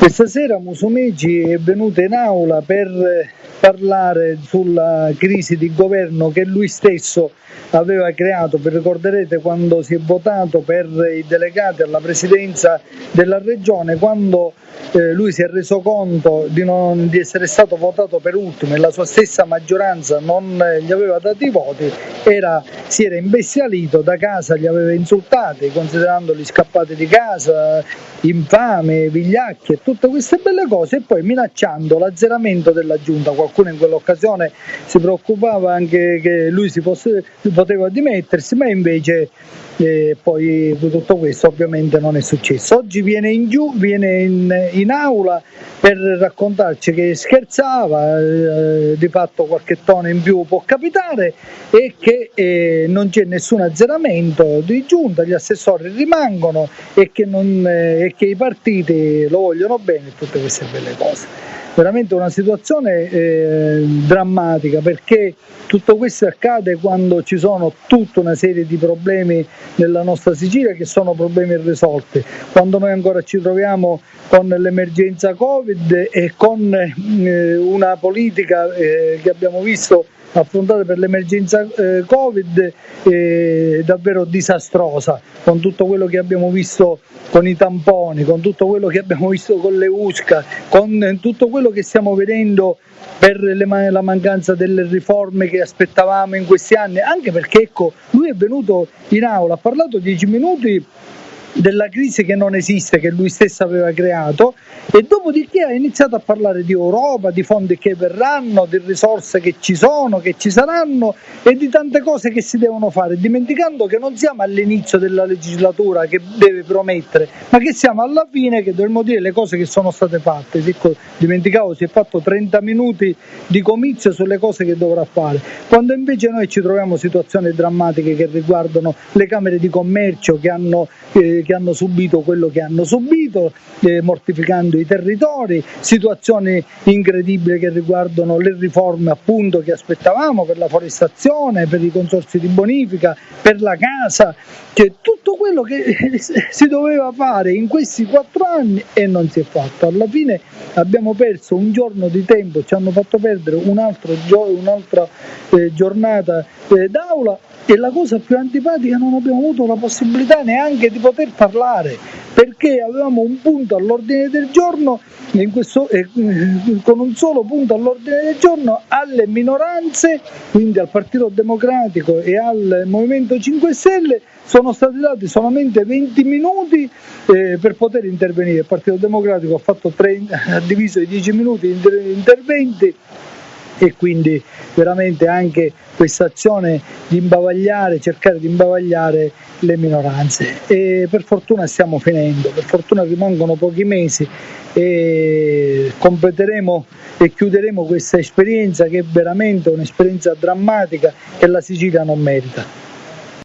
Questa sera Musumeci è venuto in aula per parlare sulla crisi di governo che lui stesso aveva creato. Vi ricorderete quando si è votato per i delegati alla presidenza della regione, quando lui si è reso conto di essere stato votato per ultimo e la sua stessa maggioranza non gli aveva dato i voti, si era imbestialito, da casa li aveva insultati considerandoli scappati di casa, infame, vigliacchi e tutte queste belle cose, e poi minacciando l'azzeramento della giunta. Qualcuno in quell'occasione si preoccupava anche che lui poteva dimettersi, ma invece poi tutto questo ovviamente non è successo. Oggi viene in aula per raccontarci che scherzava, di fatto qualche tono in più può capitare, e che non c'è nessun azzeramento di giunta, gli assessori rimangono e che i partiti lo vogliono bene e tutte queste belle cose. Veramente una situazione drammatica, perché tutto questo accade quando ci sono tutta una serie di problemi nella nostra Sicilia che sono problemi irrisolti, quando noi ancora ci troviamo con l'emergenza Covid e con una politica che abbiamo visto affrontare per l'emergenza Covid davvero disastrosa, con tutto quello che abbiamo visto con i tamponi, con tutto quello che abbiamo visto con le USCA, con tutto quello che stiamo vedendo per la mancanza delle riforme che aspettavamo in questi anni, anche perché ecco, lui è venuto in aula, ha parlato 10 minuti della crisi che non esiste, che lui stesso aveva creato, e dopodiché ha iniziato a parlare di Europa, di fondi che verranno, di risorse che ci sono, che ci saranno e di tante cose che si devono fare, dimenticando che non siamo all'inizio della legislatura che deve promettere, ma che siamo alla fine, che dovremmo dire le cose che sono state fatte. Dimenticavo, si è fatto 30 minuti di comizio sulle cose che dovrà fare, quando invece noi ci troviamo situazioni drammatiche che riguardano le camere di commercio che hanno subito quello che hanno subito, mortificando i territori, situazioni incredibili che riguardano le riforme appunto che aspettavamo per la forestazione, per i consorzi di bonifica, per la casa, cioè tutto quello che si doveva fare in questi 4 anni e non si è fatto. Alla fine abbiamo perso un giorno di tempo, ci hanno fatto perdere un'altra giornata d'aula. E la cosa più antipatica, non abbiamo avuto la possibilità neanche di poter parlare, perché avevamo un punto all'ordine del giorno, con un solo punto all'ordine del giorno alle minoranze, quindi al Partito Democratico e al Movimento 5 Stelle, sono stati dati solamente 20 minuti per poter intervenire. Il Partito Democratico ha diviso i 10 minuti in 3 interventi, e quindi veramente anche questa azione di cercare di imbavagliare le minoranze. E per fortuna stiamo finendo, per fortuna rimangono pochi mesi e completeremo e chiuderemo questa esperienza, che è veramente un'esperienza drammatica che la Sicilia non merita.